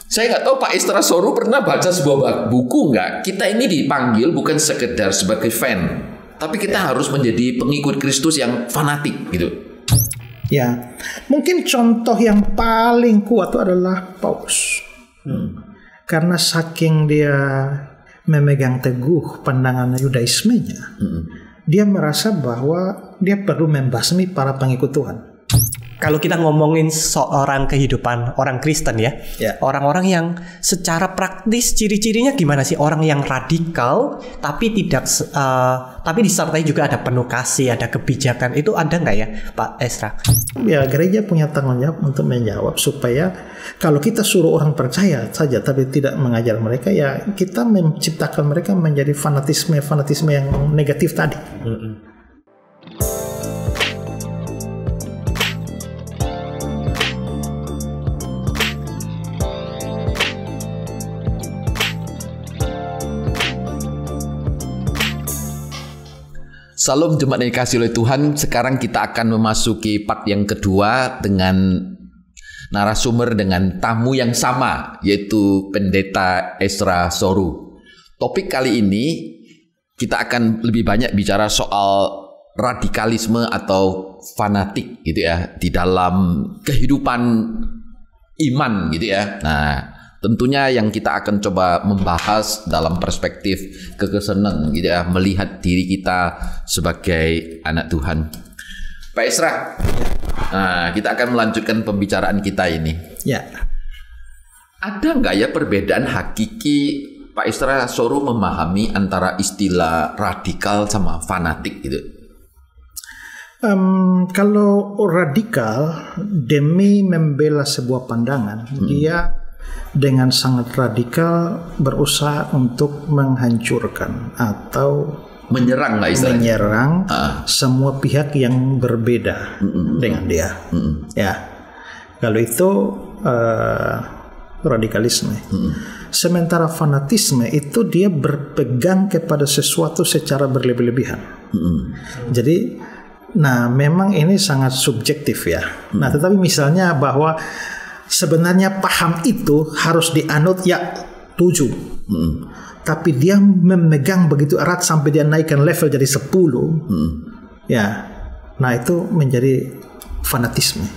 Saya nggak tahu Pak Estra Soru pernah baca sebuah buku nggak? Kita ini dipanggil bukan sekedar sebagai fan, tapi kita harus menjadi pengikut Kristus yang fanatik gitu. Ya, mungkin contoh yang paling kuat itu adalah Paulus. Karena saking dia memegang teguh pandangan Yudaismenya, dia merasa bahwa dia perlu membasmi para pengikut Tuhan. Kalau kita ngomongin seorang kehidupan orang Kristen ya, orang-orang yang secara praktis ciri-cirinya gimana sih? Orang yang radikal tapi tapi disertai juga ada penuh kasih, ada kebijakan. Itu ada nggak ya, Pak Estra? Ya, gereja punya tanggung jawab untuk menjawab supaya kalau kita suruh orang percaya saja tapi tidak mengajar mereka, ya kita menciptakan mereka menjadi fanatisme yang negatif tadi. Salam jemaat yang dikasihi oleh Tuhan. Sekarang kita akan memasuki part yang kedua dengan narasumber dengan tamu yang sama, yaitu Pendeta Estra Soru. Topik kali ini kita akan lebih banyak bicara soal radikalisme atau fanatik gitu ya di dalam kehidupan iman gitu ya. Nah, tentunya yang kita akan coba membahas dalam perspektif kekristenan gitu ya, melihat diri kita sebagai anak Tuhan. Pak Estra, nah kita akan melanjutkan pembicaraan kita ini. Ya. Ada nggak ya perbedaan hakiki Pak Estra Soru memahami antara istilah radikal sama fanatik gitu? Kalau radikal demi membela sebuah pandangan, dia dengan sangat radikal berusaha untuk menghancurkan atau menyerang lah istilahnya. Menyerang semua pihak yang berbeda dengan dia. Ya, kalau itu radikalisme. Sementara fanatisme itu dia berpegang kepada sesuatu secara berlebih-lebihan. Jadi, nah memang ini sangat subjektif ya. Nah, tetapi misalnya bahwa sebenarnya paham itu harus dianut ya 7. Tapi dia memegang begitu erat sampai dia naikkan level jadi 10. Ya. Nah, itu menjadi fanatisme.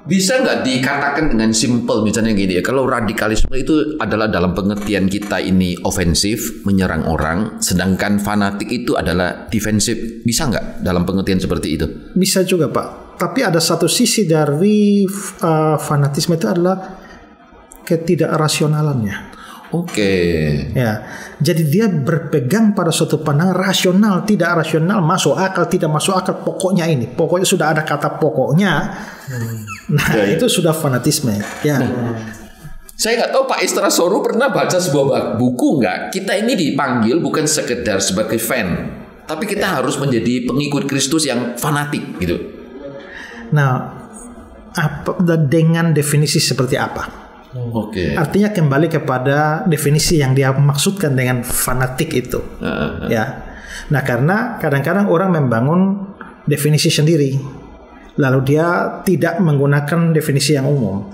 Bisa nggak dikatakan dengan simple misalnya gini ya, kalau radikalisme itu adalah dalam pengertian kita ini ofensif, menyerang orang, sedangkan fanatik itu adalah defensif. Bisa nggak dalam pengertian seperti itu? Bisa juga, Pak. Tapi ada satu sisi dari fanatisme itu adalah ketidakrasionalannya. Oke. Ya, jadi dia berpegang pada suatu pandangan rasional, tidak rasional, masuk akal, tidak masuk akal. Pokoknya ini, pokoknya sudah ada kata pokoknya. Nah, itu sudah fanatisme. Ya. Saya nggak tahu Pak Estra Soru pernah baca sebuah buku nggak? Kita ini dipanggil bukan sekedar sebagai fan, tapi kita harus menjadi pengikut Kristus yang fanatik gitu. Nah, dengan definisi seperti apa? Oke. Artinya kembali kepada definisi yang dia maksudkan dengan fanatik itu. Ya. Nah, karena kadang-kadang orang membangun definisi sendiri, lalu dia tidak menggunakan definisi yang umum.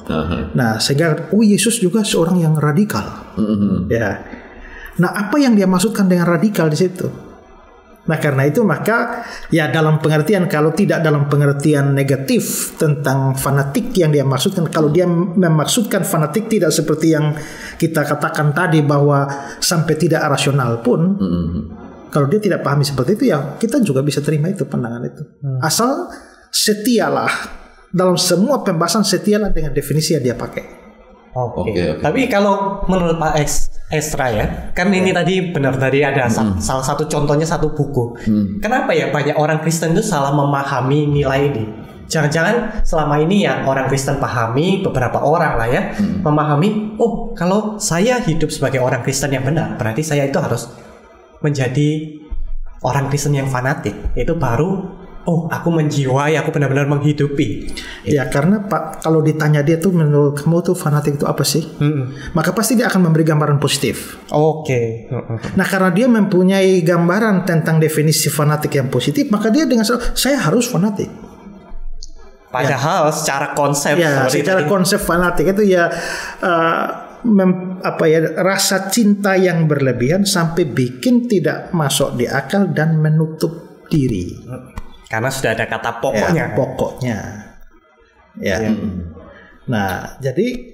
Nah, sehingga Yesus juga seorang yang radikal. Ya. Nah, apa yang dia maksudkan dengan radikal di situ? Nah, karena itu maka ya dalam pengertian, kalau tidak dalam pengertian negatif tentang fanatik yang dia maksudkan, kalau dia memaksudkan fanatik tidak seperti yang kita katakan tadi bahwa sampai tidak rasional pun, kalau dia tidak pahami seperti itu, ya kita juga bisa terima itu pandangan itu. Asal setialah dalam semua pembahasan, setialah dengan definisi yang dia pakai. Oke. Tapi kalau menurut Pak Estra ya, kan ini tadi benar tadi ada salah satu contohnya satu buku. Kenapa ya banyak orang Kristen itu salah memahami nilai ini? Jangan-jangan selama ini yang orang Kristen pahami, beberapa orang lah ya, memahami, oh kalau saya hidup sebagai orang Kristen yang benar, berarti saya itu harus menjadi orang Kristen yang fanatik. Itu baru oh, aku menjiwai, aku benar-benar menghidupi. Ya, karena Pak, kalau ditanya dia tuh menurut kamu tuh fanatik itu apa sih? Maka pasti dia akan memberi gambaran positif. Oke. Nah, karena dia mempunyai gambaran tentang definisi fanatik yang positif, maka dia dengan saya harus fanatik. Padahal secara konsep, ya, secara konsep fanatik itu ya rasa cinta yang berlebihan sampai bikin tidak masuk di akal dan menutup diri. Karena sudah ada kata pokoknya. Ya, pokoknya. Ya. Nah, jadi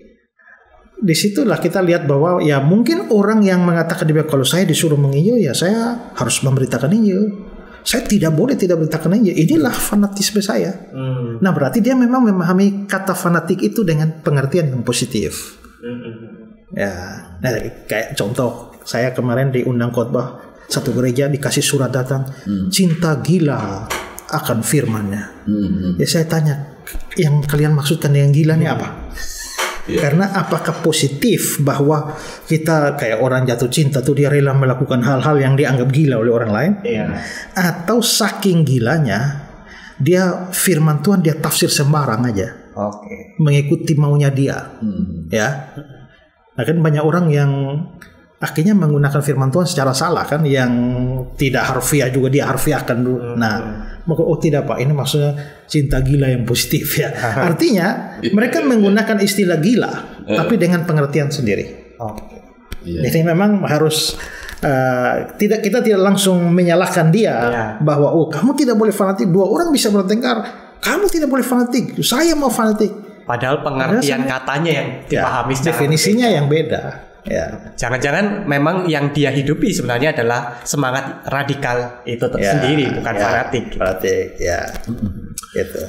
disitulah kita lihat bahwa ya mungkin orang yang mengatakan kalau saya disuruh menginjil ya saya harus memberitakan Injil. Saya tidak boleh tidak memberitakan Injil. Inilah fanatisme saya. Nah, berarti dia memang memahami kata fanatik itu dengan pengertian yang positif. Ya, nah, kayak contoh saya kemarin diundang khotbah satu gereja, dikasih surat datang, cinta gila akan firman-Nya. Ya saya tanya, yang kalian maksudkan dengan gila ini apa? Karena apakah positif bahwa kita kayak orang jatuh cinta tuh dia rela melakukan hal-hal yang dianggap gila oleh orang lain? Atau saking gilanya dia firman Tuhan dia tafsir sembarang aja, mengikuti maunya dia, ya. Nah kan banyak orang yang akhirnya menggunakan firman Tuhan secara salah kan, yang tidak harfiah juga dia harfiahkan dulu. Nah, maka tidak Pak, ini maksudnya cinta gila yang positif ya. Artinya mereka menggunakan istilah gila tapi dengan pengertian sendiri. Jadi memang harus kita tidak langsung menyalahkan dia bahwa kamu tidak boleh fanatik. Dua orang bisa bertengkar, kamu tidak boleh fanatik, saya mau fanatik. Padahal pengertian katanya yang dipahami definisinya yang beda. Ya. Jangan-jangan memang yang dia hidupi sebenarnya adalah semangat radikal itu sendiri, bukan fanatik. Fanatik, ya. Gitu.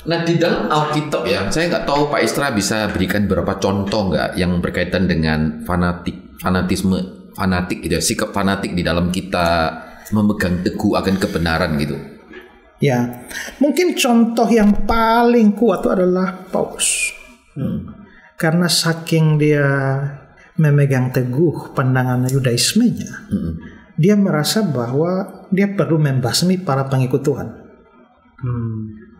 Nah di dalam Alkitab ya, saya nggak tahu Pak Istra bisa berikan beberapa contoh nggak yang berkaitan dengan fanatik gitu, sikap fanatik di dalam kita memegang teguh akan kebenaran gitu. Ya, mungkin contoh yang paling kuat itu adalah Paulus. Karena saking dia memegang teguh pandangan Yudaismenya, dia merasa bahwa dia perlu membasmi para pengikut Tuhan.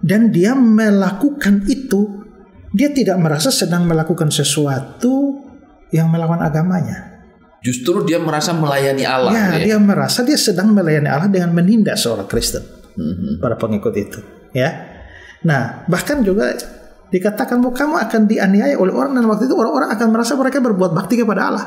Dan dia melakukan itu, dia tidak merasa sedang melakukan sesuatu yang melawan agamanya. Justru dia merasa melayani Allah. Ya, dia merasa dia sedang melayani Allah dengan menindas seorang Kristen, para pengikut itu. Ya, nah bahkan juga dikatakan bahwa kamu akan dianiaya oleh orang, dan waktu itu orang-orang akan merasa mereka berbuat bakti kepada Allah.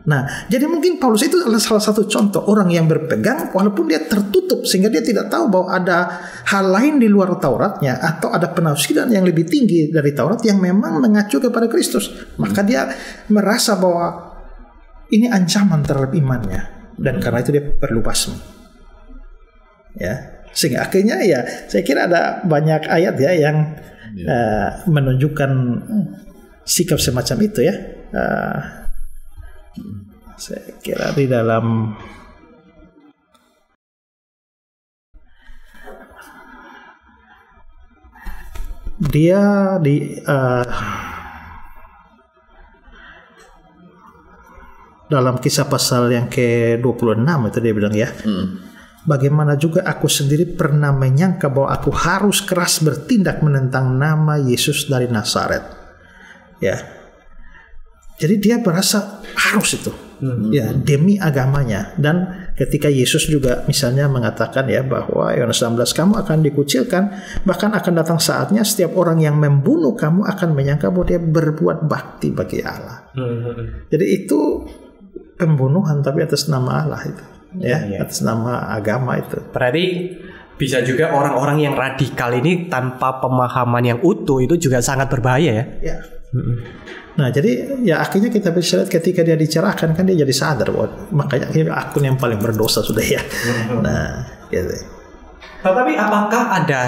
Nah, jadi mungkin Paulus itu adalah salah satu contoh orang yang berpegang walaupun dia tertutup sehingga dia tidak tahu bahwa ada hal lain di luar Tauratnya atau ada penafsiran yang lebih tinggi dari Taurat yang memang mengacu kepada Kristus. Maka dia merasa bahwa ini ancaman terhadap imannya, dan karena itu dia perlu basmi. Ya, sehingga akhirnya ya saya kira ada banyak ayat ya yang menunjukkan sikap semacam itu ya. Saya kira di dalam dia di dalam Kisah pasal yang ke-26 itu dia bilang ya. Bagaimana juga aku sendiri pernah menyangka bahwa aku harus keras bertindak menentang nama Yesus dari Nazaret. Ya. Jadi dia merasa harus itu. Ya, demi agamanya. Dan ketika Yesus juga misalnya mengatakan ya bahwa Yohanes 16 kamu akan dikucilkan, bahkan akan datang saatnya setiap orang yang membunuh kamu akan menyangka bahwa dia berbuat bakti bagi Allah. Jadi itu pembunuhan tapi atas nama Allah itu. Ya, atas nama agama itu. Berarti bisa juga orang-orang yang radikal ini tanpa pemahaman yang utuh itu juga sangat berbahaya ya. Ya. Nah, jadi ya akhirnya kita bisa lihat ketika dia dicerahkan kan dia jadi sadar bahwa makanya akhirnya akun yang paling berdosa sudah ya. Nah, gitu. Tetapi apakah ada,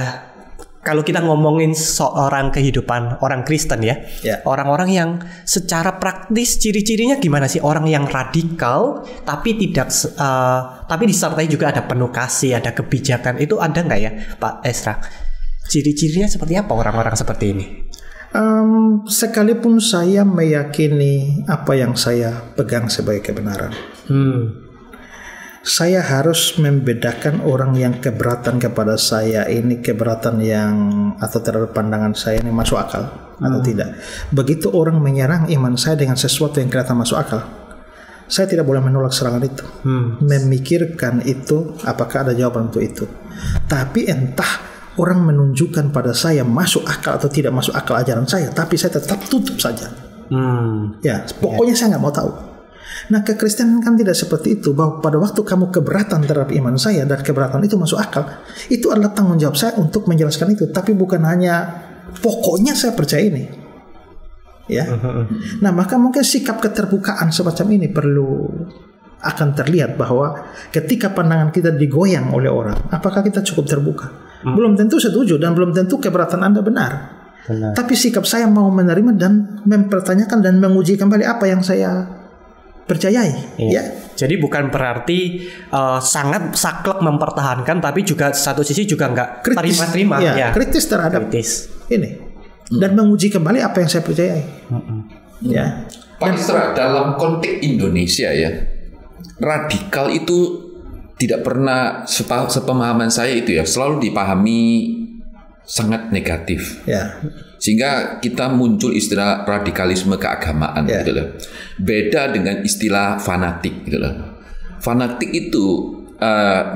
kalau kita ngomongin seorang kehidupan orang Kristen ya, orang-orang yang secara praktis ciri-cirinya gimana sih orang yang radikal tapi tidak tapi disertai juga ada penuh kasih, ada kebijakan, itu ada nggak ya Pak Esra? Ciri-cirinya seperti apa orang-orang seperti ini? Sekalipun saya meyakini apa yang saya pegang sebagai kebenaran, saya harus membedakan orang yang keberatan kepada saya ini keberatan yang atau terhadap pandangan saya ini masuk akal atau tidak. Begitu orang menyerang iman saya dengan sesuatu yang kelihatan masuk akal, saya tidak boleh menolak serangan itu. Memikirkan itu apakah ada jawaban untuk itu. Tapi entah orang menunjukkan pada saya masuk akal atau tidak masuk akal ajaran saya, tapi saya tetap tutup saja. Ya, pokoknya saya nggak mau tahu. Nah, kekristenan kan tidak seperti itu, bahwa pada waktu kamu keberatan terhadap iman saya dan keberatan itu masuk akal, itu adalah tanggung jawab saya untuk menjelaskan itu, tapi bukan hanya pokoknya saya percaya ini. Ya. Nah, maka mungkin sikap keterbukaan semacam ini perlu akan terlihat bahwa ketika pandangan kita digoyang oleh orang, apakah kita cukup terbuka? Belum tentu setuju dan belum tentu keberatan Anda benar. Tapi sikap saya mau menerima dan mempertanyakan dan menguji kembali apa yang saya percayai. Ya. Jadi bukan berarti sangat saklek mempertahankan, tapi juga satu sisi juga nggak terima-terima. Ya, kritis terhadap ini dan menguji kembali apa yang saya percayai. Ya. Pak Isra, dalam konteks Indonesia ya, radikal itu tidak pernah, sepemahaman saya itu ya, selalu dipahami sangat negatif. Ya. Sehingga kita muncul istilah radikalisme keagamaan gitu loh. Beda dengan istilah fanatik gitu loh. Fanatik itu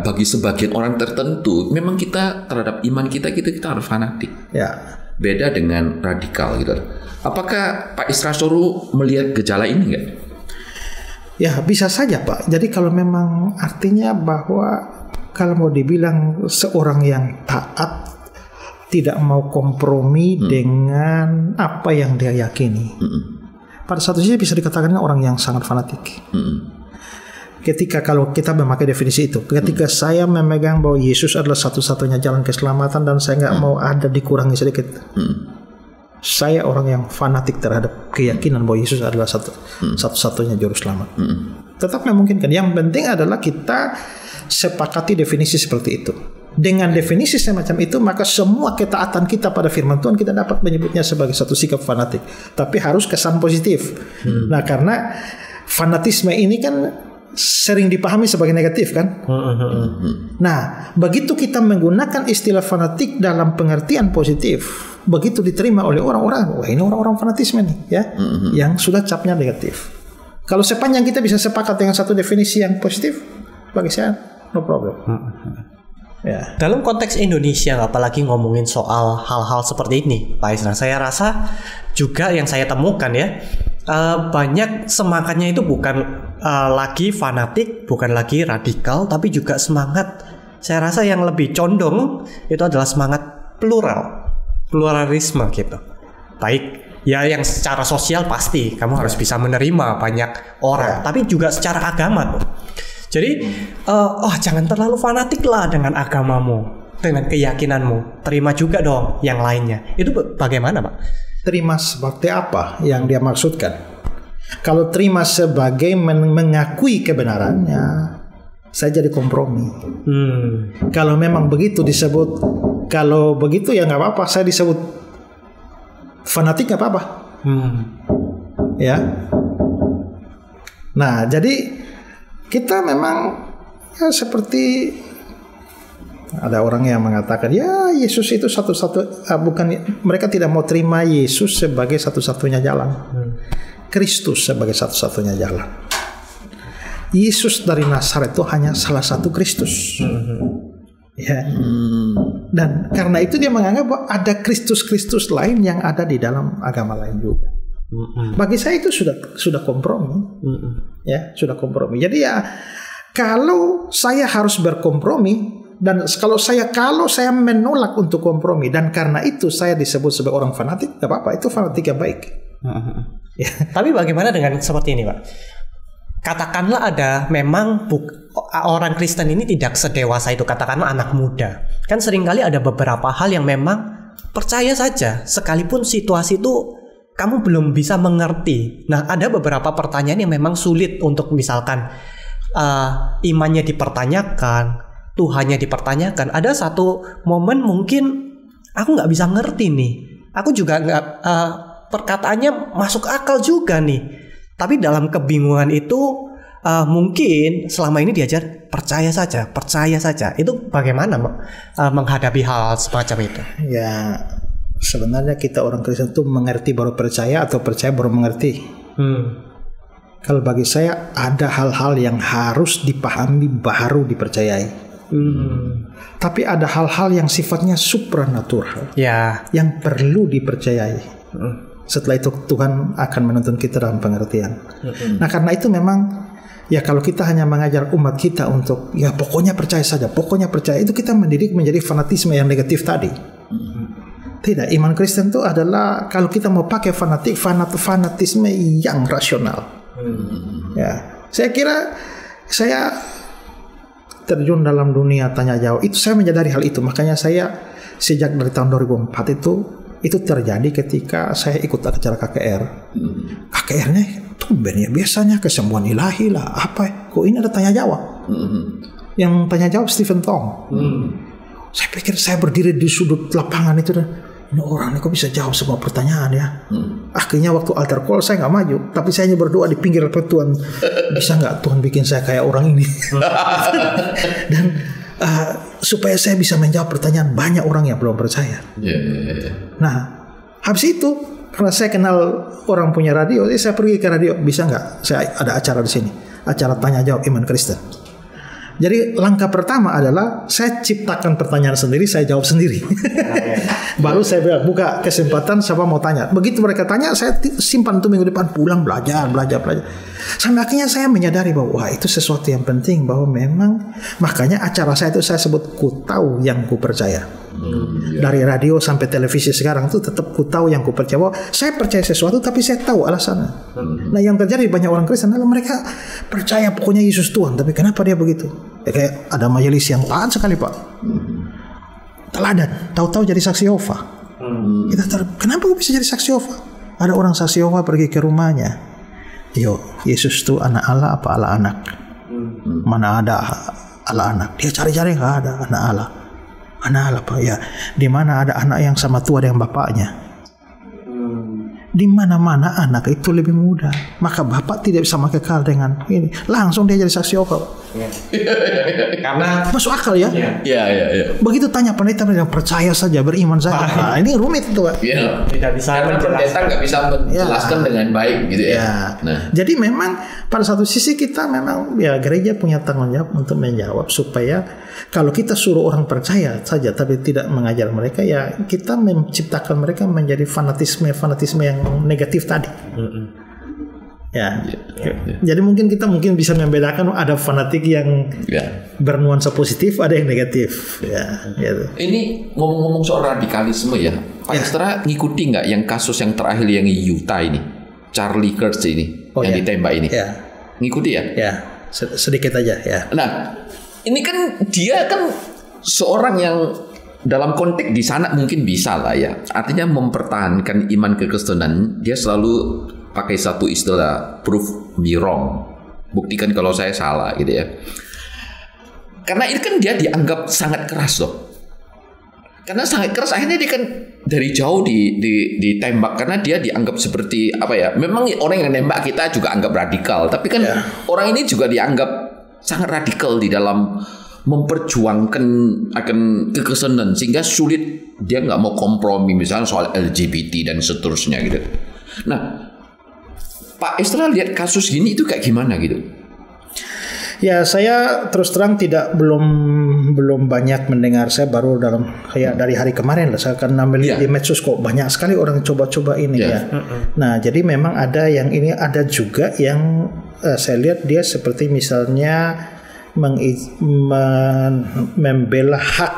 bagi sebagian orang tertentu memang kita terhadap iman kita harus fanatik. Ya. Beda dengan radikal gitu loh. Apakah Pak Isra Soru melihat gejala ini enggak? Ya, bisa saja Pak. Jadi kalau memang artinya bahwa kalau mau dibilang seorang yang taat tidak mau kompromi dengan apa yang dia yakini. Pada satu sisi bisa dikatakan orang yang sangat fanatik. Ketika kalau kita memakai definisi itu, ketika saya memegang bahwa Yesus adalah satu-satunya jalan keselamatan dan saya nggak mau ada dikurangi sedikit, saya orang yang fanatik terhadap keyakinan bahwa Yesus adalah satu-satunya juru selamat. Tetap memungkinkan. Yang penting adalah kita sepakati definisi seperti itu. Dengan definisi semacam itu, maka semua ketaatan kita pada firman Tuhan kita dapat menyebutnya sebagai satu sikap fanatik. Tapi harus kesan positif. Nah, karena fanatisme ini kan sering dipahami sebagai negatif kan. Nah, begitu kita menggunakan istilah fanatik dalam pengertian positif, begitu diterima oleh orang-orang, wah ini orang-orang fanatisme nih ya, yang sudah capnya negatif. Kalau sepanjang kita bisa sepakat dengan satu definisi yang positif, bagi saya no problem. Ya. Dalam konteks Indonesia, apalagi ngomongin soal hal-hal seperti ini, Pak Isra, saya rasa juga yang saya temukan ya, banyak semangatnya itu bukan lagi fanatik, bukan lagi radikal, tapi juga semangat. Saya rasa yang lebih condong itu adalah semangat pluralisme gitu. Baik, ya yang secara sosial pasti kamu harus bisa menerima banyak orang, tapi juga secara agama tuh. Jadi, jangan terlalu fanatik lah dengan agamamu, dengan keyakinanmu. Terima juga dong yang lainnya. Itu bagaimana, Pak? Terima seperti apa yang dia maksudkan? Kalau terima sebagai mengakui kebenarannya, saya jadi kompromi. Kalau memang begitu disebut, kalau begitu ya nggak apa-apa, saya disebut fanatik nggak apa-apa. Ya. Nah, jadi kita memang ya seperti ada orang yang mengatakan ya Yesus itu satu-satu, bukan, mereka tidak mau terima Yesus sebagai satu-satunya jalan, Kristus sebagai satu-satunya jalan. Yesus dari Nazaret itu hanya salah satu Kristus. Ya. Dan karena itu dia menganggap bahwa ada Kristus-Kristus lain yang ada di dalam agama lain juga. Bagi saya itu sudah kompromi. Ya, sudah kompromi. Jadi ya kalau saya harus berkompromi dan kalau saya menolak untuk kompromi dan karena itu saya disebut sebagai orang fanatik, tidak apa-apa, itu fanatik yang baik. Ya. Tapi bagaimana dengan seperti ini, Pak? Katakanlah ada memang orang Kristen ini tidak sedewasa itu, katakanlah anak muda. Kan seringkali ada beberapa hal yang memang percaya saja sekalipun situasi itu kamu belum bisa mengerti. Nah, ada beberapa pertanyaan yang memang sulit untuk misalkan imannya dipertanyakan, Tuhannya dipertanyakan. Ada satu momen mungkin aku nggak bisa ngerti nih. Aku juga nggak perkataannya masuk akal juga nih. Tapi dalam kebingungan itu mungkin selama ini diajar percaya saja. Itu bagaimana menghadapi hal semacam itu? Ya. Sebenarnya kita orang Kristen itu mengerti baru percaya atau percaya baru mengerti. Kalau bagi saya ada hal-hal yang harus dipahami baru dipercayai. Tapi ada hal-hal yang sifatnya supranatural, yang perlu dipercayai. Setelah itu Tuhan akan menuntun kita dalam pengertian. Nah karena itu memang ya kalau kita hanya mengajar umat kita untuk ya pokoknya percaya saja, pokoknya percaya, itu kita mendidik menjadi fanatisme yang negatif tadi. Tidak, iman Kristen itu adalah kalau kita mau pakai fanatisme yang rasional. Ya, saya kira saya terjun dalam dunia tanya jawab itu, saya menyadari hal itu. Makanya saya sejak dari tahun 2004 itu terjadi ketika saya ikut acara KKR. KKR-nya tumben ya, biasanya kesembuhan ilahi lah, apa kok ini ada tanya jawab. Yang tanya jawab Stephen Tong. Saya pikir saya berdiri di sudut lapangan itu dan ini orang ini kok bisa jawab semua pertanyaan ya. Akhirnya waktu altar call saya nggak maju, tapi saya hanya berdoa di pinggir depan Tuhan, bisa nggak Tuhan bikin saya kayak orang ini. Dan supaya saya bisa menjawab pertanyaan banyak orang yang belum percaya. Nah habis itu karena saya kenal orang punya radio, saya pergi ke radio, bisa nggak saya ada acara di sini, acara tanya jawab iman Kristen. Jadi langkah pertama adalah saya ciptakan pertanyaan sendiri, saya jawab sendiri. Baru saya bilang buka kesempatan siapa mau tanya. Begitu mereka tanya, saya simpan untuk minggu depan, pulang belajar. Sampai akhirnya saya menyadari bahwa wah itu sesuatu yang penting, bahwa memang makanya acara saya itu saya sebut ku tahu yang ku percaya. Dari radio sampai televisi sekarang tuh tetap ku tahu yang ku percaya. Bahwa saya percaya sesuatu tapi saya tahu alasannya. Nah yang terjadi banyak orang Kristen adalah mereka percaya pokoknya Yesus Tuhan, tapi kenapa dia begitu? Ya, kayak ada majelis yang taat sekali Pak, teladan, tahu-tahu jadi saksi Yehova. Kenapa kok bisa jadi saksi Yehova? Ada orang saksi Yehova pergi ke rumahnya, yo Yesus itu anak Allah apa Allah anak? Mana ada Allah anak? Dia cari-cari nggak ada anak Allah. Anak Allah Pak ya. Di mana ada anak yang sama tua dengan bapaknya? Di mana-mana anak itu lebih muda, maka bapak tidak bisa kekal dengan ini. Langsung dia jadi saksi Yehova. Karena masuk akal ya. Iya. Begitu tanya pendeta percaya saja, beriman saja. Nah, ini rumit itu Pak. Tidak bisa karena pendeta nggak bisa menjelaskan dengan baik gitu ya. Nah. Jadi memang pada satu sisi kita memang ya gereja punya tanggung jawab untuk menjawab supaya kalau kita suruh orang percaya saja tapi tidak mengajar mereka, ya kita menciptakan mereka menjadi fanatisme yang negatif tadi. Ya. Jadi mungkin kita bisa membedakan ada fanatik yang bernuansa positif, ada yang negatif. Ya, gitu. Ini ngomong-ngomong soal radikalisme ya, Pak Estra ngikuti nggak yang kasus yang terakhir yang di Utah ini, Charlie Kirk ini yang ditembak ini? Ngikuti ya? Ya, sedikit aja ya. Nah, ini kan dia kan seorang yang dalam konteks di sana mungkin bisa lah ya. Artinya mempertahankan iman kekristenan, dia selalu pakai satu istilah prove me wrong, buktikan kalau saya salah gitu ya. Karena ini kan dia dianggap sangat keras loh. Karena sangat keras akhirnya dia kan dari jauh ditembak karena dia dianggap seperti apa ya? Memang orang yang nembak kita juga anggap radikal, tapi kan orang ini juga dianggap sangat radikal di dalam memperjuangkan akan kekristenan sehingga sulit, dia nggak mau kompromi misalnya soal LGBT dan seterusnya gitu. Nah, Pak Estra lihat kasus gini itu kayak gimana gitu? Ya saya terus terang belum banyak mendengar, saya baru dari hari kemarin lah saya akan melihat di medsos kok banyak sekali orang coba-coba ini ya. Nah jadi memang ada yang ini, ada juga yang saya lihat dia seperti misalnya membela hak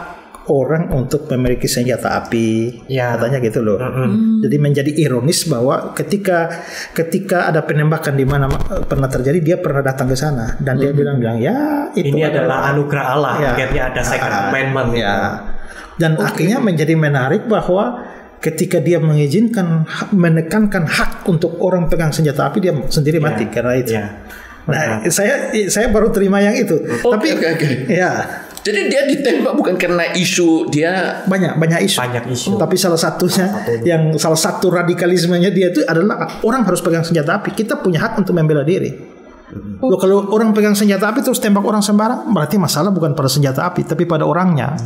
orang untuk memiliki senjata api, katanya gitu loh. Jadi menjadi ironis bahwa ketika ada penembakan di mana pernah terjadi, dia pernah datang ke sana dan dia bilang ya itu ini adalah anugerah Allah, akhirnya ada second amendment. Dan akhirnya menjadi menarik bahwa ketika dia mengizinkan menekankan hak untuk orang pegang senjata api, dia sendiri mati karena itu. Nah, saya baru terima yang itu. Tapi jadi dia ditembak bukan karena isu dia banyak isu. Tapi salah satu radikalismenya dia itu adalah orang harus pegang senjata api. Kita punya hak untuk membela diri. Loh, kalau orang pegang senjata api terus tembak orang sembarang, berarti masalah bukan pada senjata api tapi pada orangnya.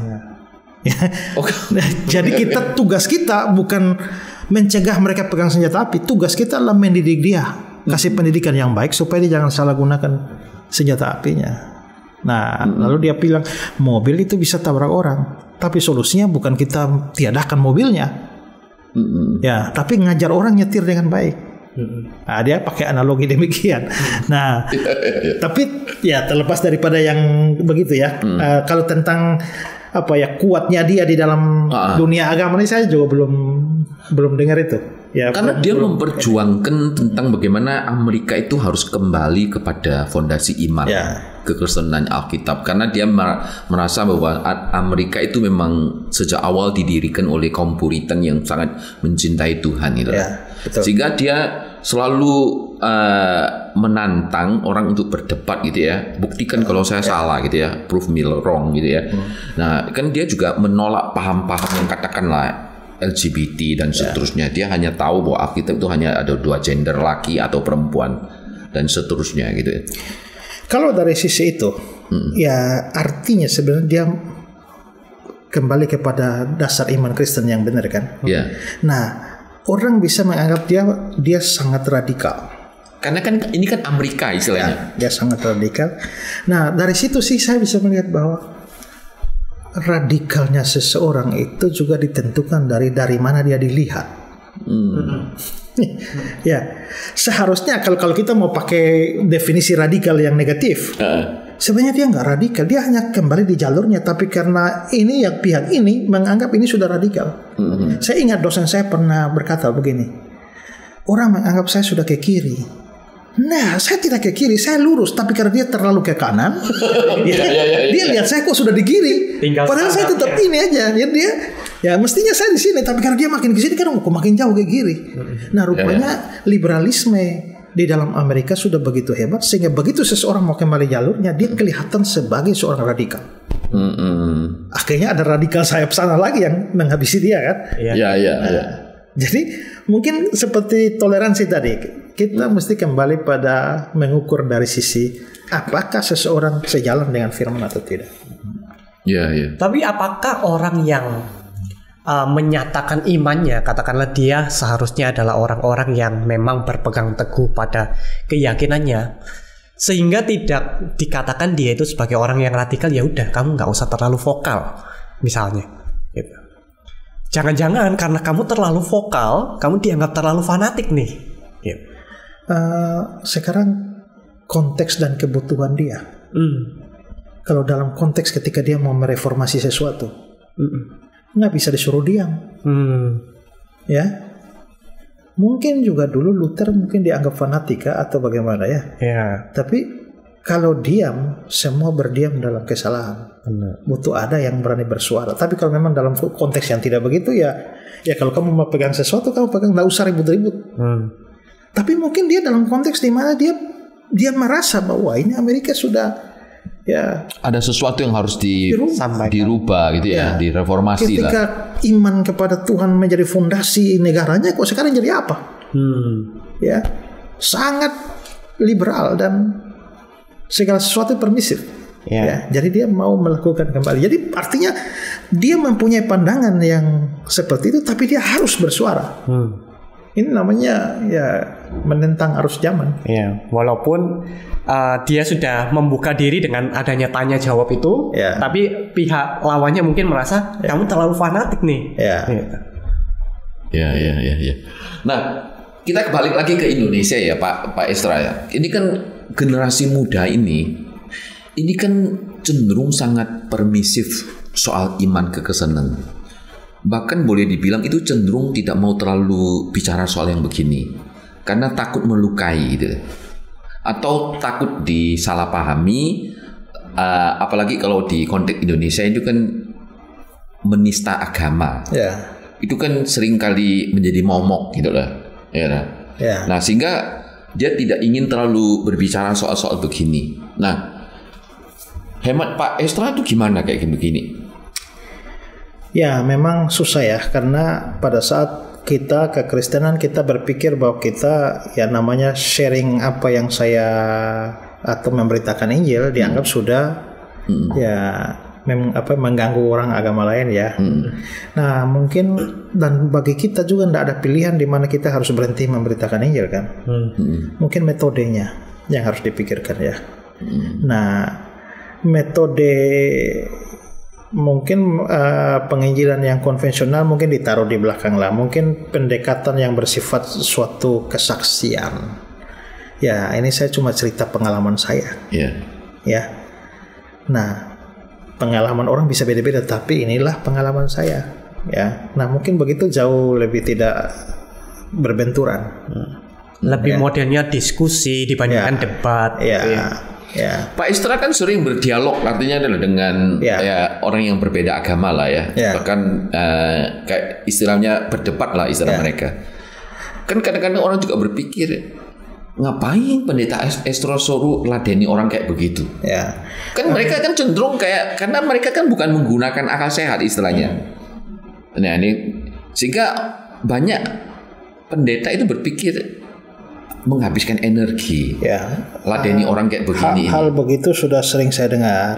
Jadi tugas kita bukan mencegah mereka pegang senjata api. Tugas kita adalah mendidik dia, kasih pendidikan yang baik supaya dia jangan salah gunakan senjata apinya. Nah, lalu dia bilang mobil itu bisa tabrak orang, tapi solusinya bukan kita tiadakan mobilnya, Ya, tapi ngajar orang nyetir dengan baik. Nah, dia pakai analogi demikian. Nah, tapi ya terlepas daripada yang begitu ya. Kalau tentang apa ya kuatnya dia di dalam dunia agama ini saya juga belum dengar itu. Ya, karena dia memperjuangkan tentang bagaimana Amerika itu harus kembali kepada fondasi iman, kekristenan Alkitab. Karena dia merasa bahwa Amerika itu memang sejak awal didirikan oleh kaum Puritan yang sangat mencintai Tuhan, gitu. Sehingga dia selalu menantang orang untuk berdebat, gitu ya. Buktikan kalau saya salah, gitu ya. Prove me wrong, gitu ya. Nah, kan dia juga menolak paham-paham yang katakanlah LGBT dan seterusnya. Dia hanya tahu bahwa Alkitab itu hanya ada 2 gender, laki atau perempuan dan seterusnya, gitu ya. Kalau dari sisi itu, ya artinya sebenarnya dia kembali kepada dasar iman Kristen yang benar kan. Nah, orang bisa menganggap dia sangat radikal. Karena kan ini kan Amerika istilahnya. Dia sangat radikal. Nah, dari situ sih saya bisa melihat bahwa radikalnya seseorang itu juga ditentukan dari mana dia dilihat. Ya, seharusnya kalau kita mau pakai definisi radikal yang negatif, sebenarnya dia nggak radikal, dia hanya kembali di jalurnya. Tapi karena ini yang pihak ini menganggap ini sudah radikal. Saya ingat dosen saya pernah berkata begini, orang menganggap saya sudah ke kiri. Nah, saya tidak ke kiri, saya lurus. Tapi karena dia terlalu ke kanan, dia lihat saya kok sudah di kiri. Padahal saya tetap ini aja. Ya mestinya saya di sini. Tapi karena dia makin ke sini, kan kok makin jauh ke kiri. Nah, rupanya liberalisme di dalam Amerika sudah begitu hebat sehingga begitu seseorang mau kembali jalurnya, dia kelihatan sebagai seorang radikal. Akhirnya ada radikal sayap sana lagi yang menghabisi dia kan. Jadi mungkin seperti toleransi tadi, kita mesti kembali pada mengukur dari sisi apakah seseorang sejalan dengan firman atau tidak. Tapi apakah orang yang menyatakan imannya, katakanlah dia seharusnya adalah orang-orang yang memang berpegang teguh pada keyakinannya, sehingga tidak dikatakan dia itu sebagai orang yang radikal, ya udah kamu nggak usah terlalu vokal misalnya, gitu. Jangan-jangan karena kamu terlalu vokal, kamu dianggap terlalu fanatik nih. Sekarang konteks dan kebutuhan dia. Kalau dalam konteks ketika dia mau mereformasi sesuatu, nggak bisa disuruh diam. Ya, mungkin juga dulu Luther mungkin dianggap fanatika atau bagaimana ya. Tapi kalau diam, semua berdiam dalam kesalahan. Butuh ada yang berani bersuara. Tapi kalau memang dalam konteks yang tidak begitu, ya kalau kamu mau pegang sesuatu, kamu pegang, nggak usah ribut-ribut. Tapi mungkin dia dalam konteks di mana dia merasa bahwa ini Amerika sudah ada sesuatu yang harus dirubah gitu ya, direformasi. Ketika iman kepada Tuhan menjadi fondasi negaranya, kok sekarang jadi apa? Ya, sangat liberal dan segala sesuatu permisif. Jadi dia mau melakukan kembali. Jadi artinya dia mempunyai pandangan yang seperti itu, tapi dia harus bersuara. Ini namanya menentang arus zaman. Walaupun dia sudah membuka diri dengan adanya tanya jawab itu, tapi pihak lawannya mungkin merasa kamu terlalu fanatik nih. Nah, kita kembali lagi ke Indonesia ya Pak Estra ya. Ini kan generasi muda ini kan cenderung sangat permisif soal iman kekristenan. Bahkan boleh dibilang itu cenderung tidak mau terlalu bicara soal yang begini karena takut melukai gitu, atau takut disalahpahami, apalagi kalau di konteks Indonesia itu kan menista agama. Itu kan seringkali menjadi momok gitu lah. Nah, sehingga dia tidak ingin terlalu berbicara soal-soal begini. Nah, hemat Pak Estra itu gimana kayak begini? Ya, memang susah ya, karena pada saat kita kekristenan kita berpikir bahwa kita namanya sharing apa yang saya atau memberitakan Injil dianggap sudah mengganggu orang agama lain ya. Nah, mungkin dan bagi kita juga tidak ada pilihan di mana kita harus berhenti memberitakan Injil kan. Mungkin metodenya yang harus dipikirkan ya. Nah, metode mungkin penginjilan yang konvensional mungkin ditaruh di belakang lah. Mungkin pendekatan yang bersifat suatu kesaksian. Ya, ini saya cuma cerita pengalaman saya. Ya. Nah, pengalaman orang bisa beda-beda, tapi inilah pengalaman saya. Ya. Nah, mungkin begitu jauh lebih tidak berbenturan. Lebih modelnya diskusi dibandingkan debat. Ya. Pak Istra kan sering berdialog, artinya adalah dengan orang yang berbeda agama lah ya. Bahkan kayak istilahnya berdebat lah istilah mereka. Kan kadang-kadang orang juga berpikir, ngapain pendeta Istra suruh ladeni orang kayak begitu? Kan mereka kan cenderung kayak, karena mereka kan bukan menggunakan akal sehat istilahnya. Nah ini sehingga banyak pendeta itu berpikir menghabiskan energi, ladeni orang kayak begini. Hal begitu sudah sering saya dengar.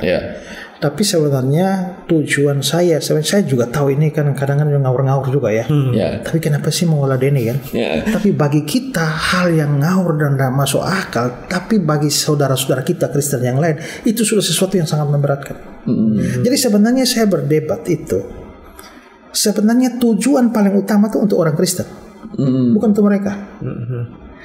Tapi sebenarnya tujuan saya juga tahu ini kan kadang-kadang ngawur-ngawur juga ya. Tapi kenapa sih mau ladeni kan? Tapi bagi kita hal yang ngawur dan tidak masuk akal, tapi bagi saudara-saudara kita Kristen yang lain itu sudah sesuatu yang sangat memberatkan. Jadi sebenarnya saya berdebat itu, sebenarnya tujuan paling utama itu untuk orang Kristen, bukan untuk mereka.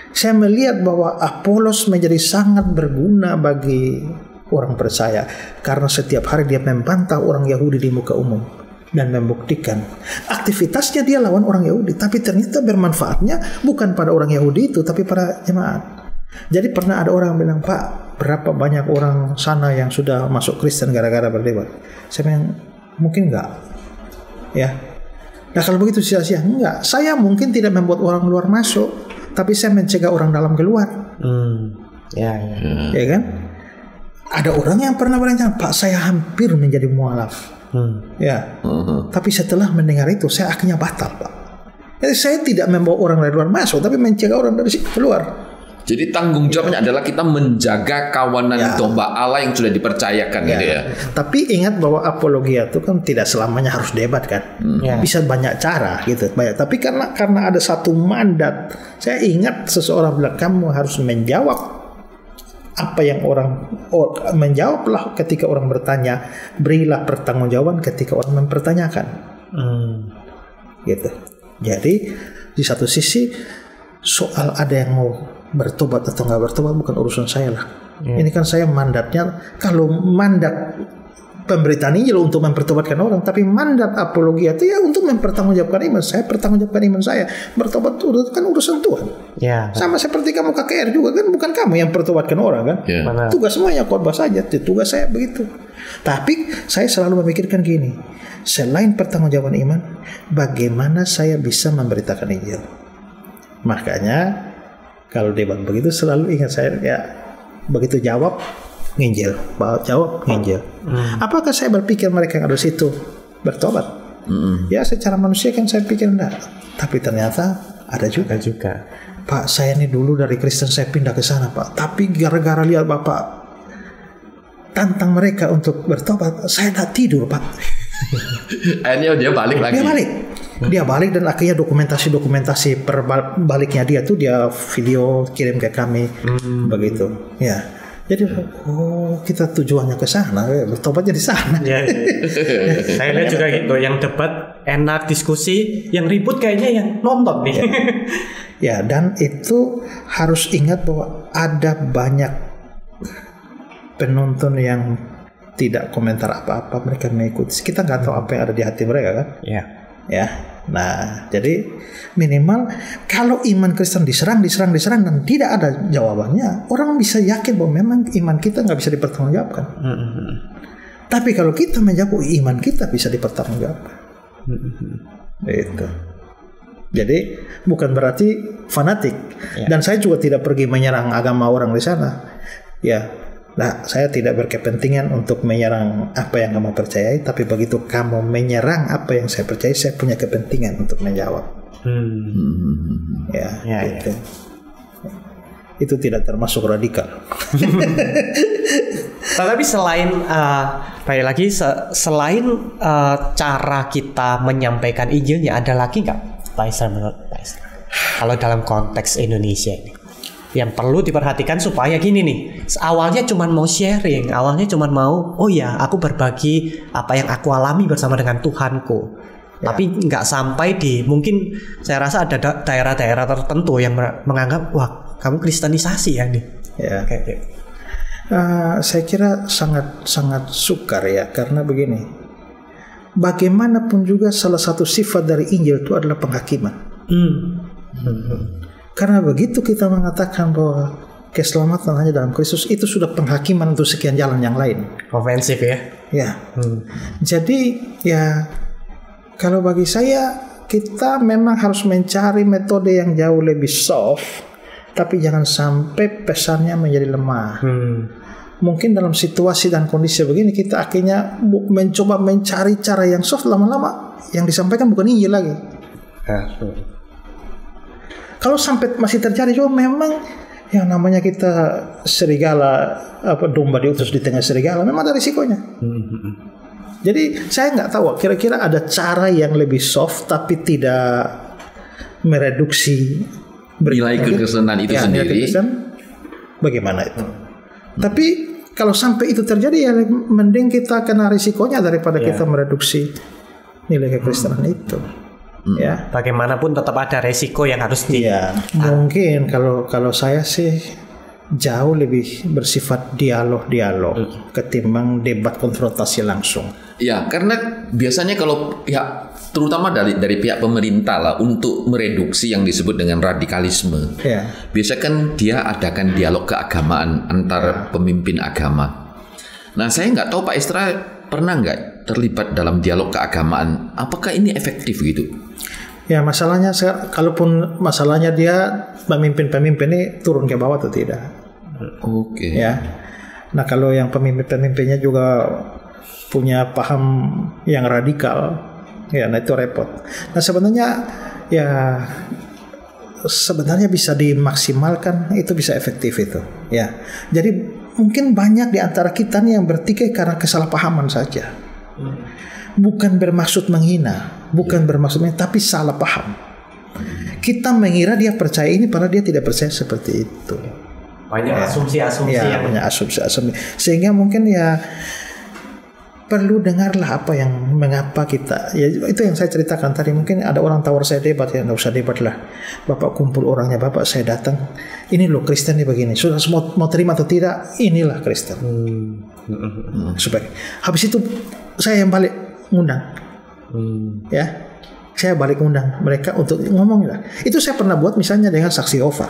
Saya melihat bahwa Apolos menjadi sangat berguna bagi orang percaya karena setiap hari dia membantah orang Yahudi di muka umum dan membuktikan aktivitasnya dia lawan orang Yahudi, tapi ternyata bermanfaatnya bukan pada orang Yahudi itu tapi pada jemaat. Jadi pernah ada orang bilang, Pak, berapa banyak orang sana yang sudah masuk Kristen gara-gara berdebat? Saya bilang, mungkin enggak. Ya. Nah kalau begitu sia-sia. Enggak. Saya mungkin tidak membuat orang luar masuk, tapi saya mencegah orang dalam keluar. Ya kan? Ada orang yang pernah berbicara, Pak, saya hampir menjadi mualaf. Tapi setelah mendengar itu, saya akhirnya batal, Pak. Jadi saya tidak membawa orang dari luar masuk, tapi mencegah orang dari situ keluar. Jadi tanggung jawabnya adalah kita menjaga kawanan domba Allah yang sudah dipercayakan gitu ya. Tapi ingat bahwa apologia itu kan tidak selamanya harus debat kan. Bisa banyak cara gitu. Tapi karena ada satu mandat, saya ingat seseorang bilang kamu harus menjawab apa yang menjawablah ketika orang bertanya, berilah pertanggungjawaban ketika orang mempertanyakan. Gitu. Jadi di satu sisi soal ada yang mau bertobat atau nggak bertobat bukan urusan saya lah. Ini kan saya mandatnya, kalau mandat pemberitaan Injil untuk mempertobatkan orang, tapi mandat apologi itu ya untuk mempertanggungjawabkan iman. Saya pertanggungjawabkan iman saya. Bertobat itu kan urusan Tuhan. Sama seperti kamu KKR juga kan, bukan kamu yang pertobatkan orang kan. Tugas semuanya khotbah saja. Tugas saya begitu. Tapi saya selalu memikirkan gini, selain pertanggungjawaban iman, bagaimana saya bisa memberitakan Injil. Makanya kalau debat begitu selalu ingat saya begitu jawab nginjil, jawab nginjil. Apakah saya berpikir mereka yang ada di situ bertobat? Ya secara manusia kan saya pikir enggak. Tapi ternyata ada juga. Pak, saya ini dulu dari Kristen saya pindah ke sana, Pak. Tapi gara-gara lihat Bapak tantang mereka untuk bertobat, saya enggak tidur, Pak. Akhirnya dia balik lagi. Dia balik dan akhirnya dokumentasi baliknya dia tuh dia video kirim ke kami begitu. Ya. Jadi kita tujuannya ke sana, bertobatnya di sana. Saya lihat juga gitu, yang debat enak, diskusi, yang ribut kayaknya yang nonton nih. Ya, dan itu harus ingat bahwa ada banyak penonton yang tidak komentar apa-apa, mereka mengikuti. Kita nggak tahu apa yang ada di hati mereka kan? Ya. Nah, jadi minimal kalau iman Kristen diserang dan tidak ada jawabannya, orang bisa yakin bahwa memang iman kita nggak bisa dipertanggungjawabkan. Tapi kalau kita menjawab iman kita bisa dipertanggungjawabkan. Itu. Jadi bukan berarti fanatik. Dan saya juga tidak pergi menyerang agama orang di sana. Ya. Nah, saya tidak berkepentingan untuk menyerang apa yang kamu percayai, tapi begitu kamu menyerang apa yang saya percayai, saya punya kepentingan untuk menjawab. Gitu. Itu tidak termasuk radikal. Tapi selain cara kita menyampaikan Injilnya, ada lagi nggak, Pak Isra, menurut Pak Isra? Kalau dalam konteks Indonesia ini? yang perlu diperhatikan supaya gini nih, awalnya cuman mau sharing, awalnya cuman mau oh ya aku berbagi apa yang aku alami bersama dengan Tuhanku, tapi nggak sampai di, mungkin saya rasa ada daerah-daerah tertentu yang menganggap wah kamu kristenisasi ya nih. Ya. Saya kira sangat sukar ya, karena begini, bagaimanapun juga salah satu sifat dari Injil itu adalah penghakiman. Karena begitu kita mengatakan bahwa keselamatan hanya dalam Kristus, itu sudah penghakiman untuk sekian jalan yang lain. Ofensif ya. Ya. Jadi ya kalau bagi saya kita memang harus mencari metode yang jauh lebih soft, tapi jangan sampai pesannya menjadi lemah. Mungkin dalam situasi dan kondisi begini kita akhirnya mencoba mencari cara yang soft, lama-lama yang disampaikan bukan Injil lagi. Kalau sampai masih terjadi juga, memang yang namanya kita serigala, domba diutus di tengah serigala, memang ada risikonya. Jadi saya nggak tahu, kira-kira ada cara yang lebih soft tapi tidak mereduksi nilai kekristenan itu sendiri. Bagaimana itu? Tapi kalau sampai itu terjadi, ya mending kita kena risikonya daripada kita mereduksi nilai kekristenan itu. Ya, bagaimanapun tetap ada resiko yang harus mungkin kalau saya sih jauh lebih bersifat dialog ketimbang debat konfrontasi langsung. Ya, karena biasanya kalau pihak, terutama dari pihak pemerintah lah, untuk mereduksi yang disebut dengan radikalisme, biasanya kan dia adakan dialog keagamaan antar pemimpin agama. Nah, saya nggak tahu Pak Estra pernah nggak terlibat dalam dialog keagamaan? Apakah ini efektif gitu? Ya, masalahnya kalaupun masalahnya dia pemimpin-pemimpin ini turun ke bawah atau tidak. Oke. Ya. Nah, kalau yang pemimpin-pemimpinnya juga punya paham yang radikal, ya, nah itu repot. Nah, sebenarnya bisa dimaksimalkan, itu bisa efektif itu. Ya. Jadi mungkin banyak di antara kita nih yang bertikai karena kesalahpahaman saja. Bukan bermaksud menghina, tapi salah paham. Kita mengira dia percaya ini, padahal dia tidak percaya seperti itu. Banyak asumsi-asumsi banyak asumsi. Sehingga mungkin ya perlu dengarlah apa yang mengapa kita. Ya itu yang saya ceritakan tadi. Mungkin ada orang tawar saya debat, ya nggak usah debat lah. Bapak kumpul orangnya, Bapak saya datang. Ini loh Kristen nih begini. Sudah mau terima atau tidak? Inilah Kristen. Supaya habis itu saya yang balik ngundang, ya, saya balik ngundang mereka untuk ngomong lah. Itu saya pernah buat misalnya dengan saksi Yehova,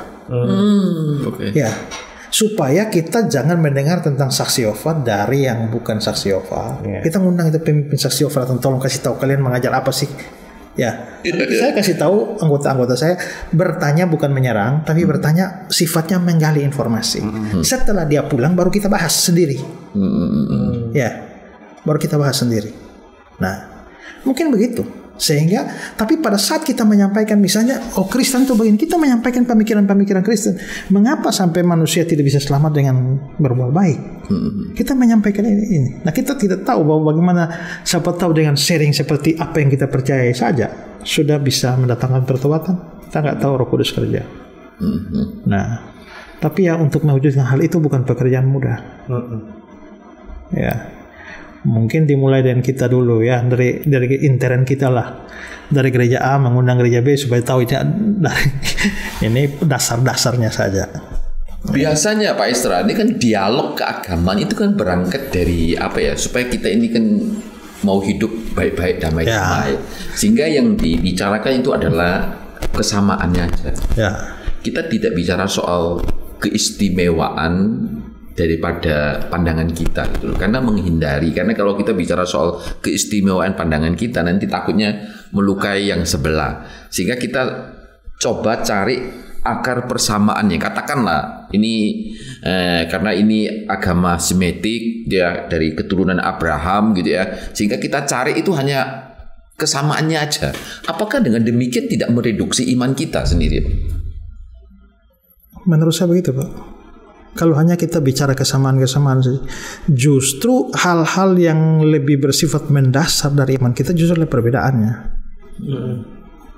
ya, supaya kita jangan mendengar tentang saksi Yehova dari yang bukan saksi Yehova. Kita ngundang itu pemimpin saksi Yehova, tolong kasih tahu kalian mengajar apa sih, ya. Saya kasih tahu anggota-anggota saya, bertanya bukan menyerang, tapi bertanya sifatnya menggali informasi. Setelah dia pulang baru kita bahas sendiri, ya, baru kita bahas sendiri. Nah, mungkin begitu. Sehingga, tapi pada saat kita menyampaikan misalnya, oh Kristen itu begini, kita menyampaikan pemikiran-pemikiran Kristen. Mengapa sampai manusia tidak bisa selamat dengan berbuat baik? Kita menyampaikan ini. Nah, kita tidak tahu bahwa bagaimana, siapa tahu dengan sharing seperti apa yang kita percayai saja sudah bisa mendatangkan pertobatan. Kita nggak tahu Roh Kudus kerja. Nah, tapi ya untuk mewujudkan hal itu bukan pekerjaan mudah. Ya. Mungkin dimulai dari kita dulu, ya, dari intern kita lah, dari gereja A mengundang gereja B supaya tahu ini dasar-dasarnya saja. Biasanya Pak Estra, ini kan dialog keagamaan itu kan berangkat dari apa ya, supaya kita ini kan mau hidup baik-baik, damai-damai, sehingga yang dibicarakan itu adalah kesamaannya aja. Kita tidak bicara soal keistimewaan daripada pandangan kita gitu. Karena kalau kita bicara soal keistimewaan pandangan kita, nanti takutnya melukai yang sebelah. Sehingga kita coba cari akar persamaannya. Katakanlah ini karena ini agama Semitik, dia dari keturunan Abraham gitu ya. Sehingga kita cari itu hanya kesamaannya aja. Apakah dengan demikian tidak mereduksi iman kita sendiri? Menurut saya begitu, Pak. Kalau hanya kita bicara kesamaan-kesamaan, justru hal-hal yang lebih bersifat mendasar dari iman kita justru adalah perbedaannya.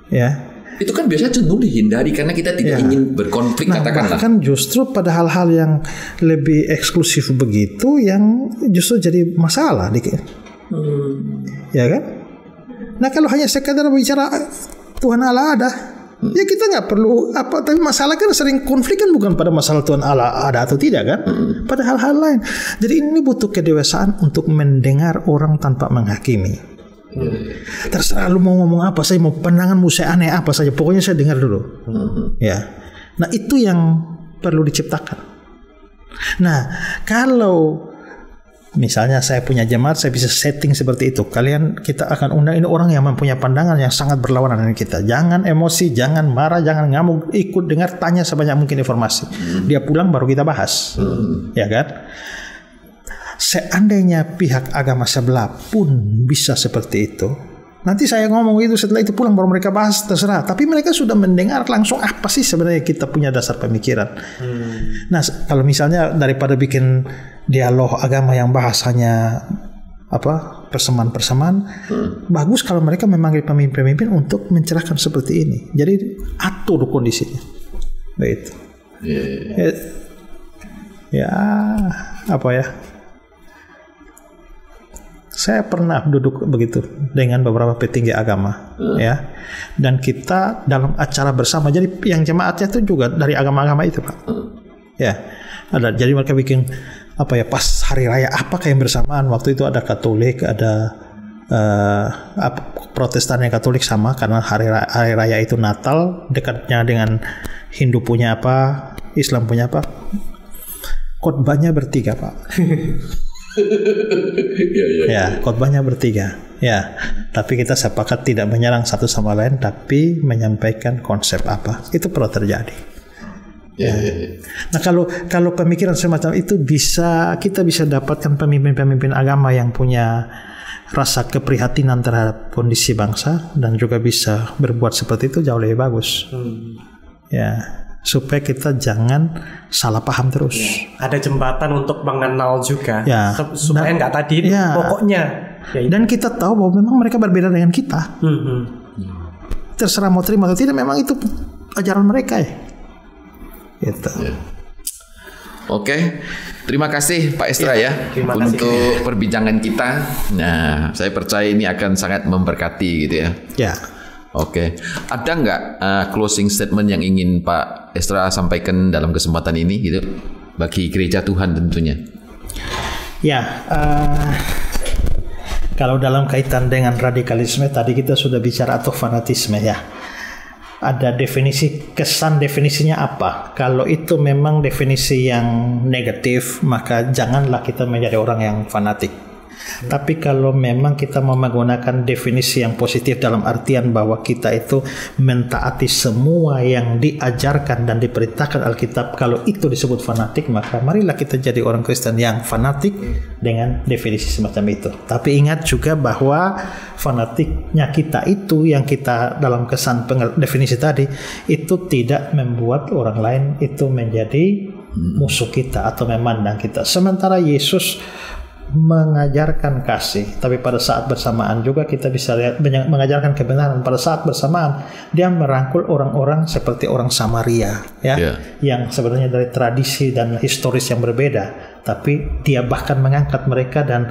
Ya, Itu kan biasanya cenderung dihindari karena kita tidak ingin berkonflik, katakanlah. Bahkan justru pada hal-hal yang lebih eksklusif begitu yang justru jadi masalah ya kan? Nah kalau hanya sekadar bicara Tuhan Allah ada, ya kita nggak perlu apa. Tapi masalah kan sering konflik kan bukan pada masalah Tuhan Allah ada atau tidak kan, pada hal-hal lain. Jadi ini butuh kedewasaan untuk mendengar orang tanpa menghakimi. Terserah lu mau ngomong apa saja, mau pandanganmu saya aneh apa saja, pokoknya saya dengar dulu. Ya, nah itu yang perlu diciptakan. Nah kalau misalnya saya punya jemaat, saya bisa setting seperti itu. Kita akan undang ini orang yang mempunyai pandangan yang sangat berlawanan dengan kita. Jangan emosi, jangan marah, jangan ngamuk. Ikut dengar, tanya sebanyak mungkin informasi. Dia pulang baru kita bahas, ya kan? Seandainya pihak agama sebelah pun bisa seperti itu, nanti saya ngomong itu, setelah itu pulang baru mereka bahas, terserah. Tapi mereka sudah mendengar langsung apa sih sebenarnya kita punya dasar pemikiran. Nah kalau misalnya daripada bikin dialog agama yang bahasanya persamaan, bagus kalau mereka memanggil pemimpin-pemimpin untuk mencerahkan seperti ini. Jadi atur kondisinya, begitu. Saya pernah duduk begitu dengan beberapa petinggi agama, ya, dan kita dalam acara bersama. Jadi yang jemaatnya itu juga dari agama-agama itu, Pak. Ya, ada. Jadi mereka bikin pas hari raya apakah yang bersamaan. Waktu itu ada Katolik, ada Protestan yang Katolik sama, karena hari raya itu Natal, dekatnya dengan Hindu punya apa, Islam punya apa. Khotbahnya bertiga, Pak. Khotbahnya bertiga. Ya, tapi kita sepakat tidak menyerang satu sama lain, tapi menyampaikan konsep apa. Itu perlu terjadi. Nah kalau pemikiran semacam itu kita bisa dapatkan pemimpin-pemimpin agama yang punya rasa keprihatinan terhadap kondisi bangsa dan juga bisa berbuat seperti itu, jauh lebih bagus. Ya. Supaya kita jangan salah paham terus. Ada jembatan untuk mengenal juga, supaya nggak tadi pokoknya. Dan kita tahu bahwa memang mereka berbeda dengan kita. Terserah mau terima atau tidak, memang itu ajaran mereka ya. Gitu. Oke, terima kasih Pak Estra untuk perbincangan kita. Nah, saya percaya ini akan sangat memberkati gitu ya. Ya. Oke, ada nggak closing statement yang ingin Pak Estra sampaikan dalam kesempatan ini gitu bagi gereja Tuhan tentunya? Ya, kalau dalam kaitan dengan radikalisme tadi kita sudah bicara atau fanatisme ya. Ada definisinya apa? Kalau itu memang definisi yang negatif, maka janganlah kita menjadi orang yang fanatik. Tapi kalau memang kita mau menggunakan definisi yang positif dalam artian bahwa kita itu mentaati semua yang diajarkan dan diperintahkan Alkitab, kalau itu disebut fanatik, maka marilah kita jadi orang Kristen yang fanatik dengan definisi semacam itu. Tapi ingat juga bahwa fanatiknya kita itu yang kita dalam kesan definisi tadi itu tidak membuat orang lain itu menjadi musuh kita atau memandang kita. Sementara Yesus mengajarkan kasih, tapi pada saat bersamaan juga kita bisa lihat mengajarkan kebenaran. Pada saat bersamaan dia merangkul orang-orang seperti orang Samaria yang sebenarnya dari tradisi dan historis yang berbeda, tapi dia bahkan mengangkat mereka dan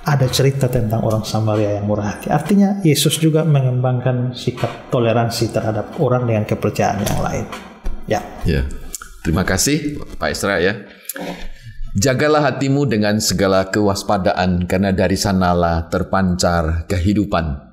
ada cerita tentang orang Samaria yang murah hati. Artinya Yesus juga mengembangkan sikap toleransi terhadap orang dengan kepercayaan yang lain. Terima kasih Pak Estra ya. Jagalah hatimu dengan segala kewaspadaan, karena dari sanalah terpancar kehidupan.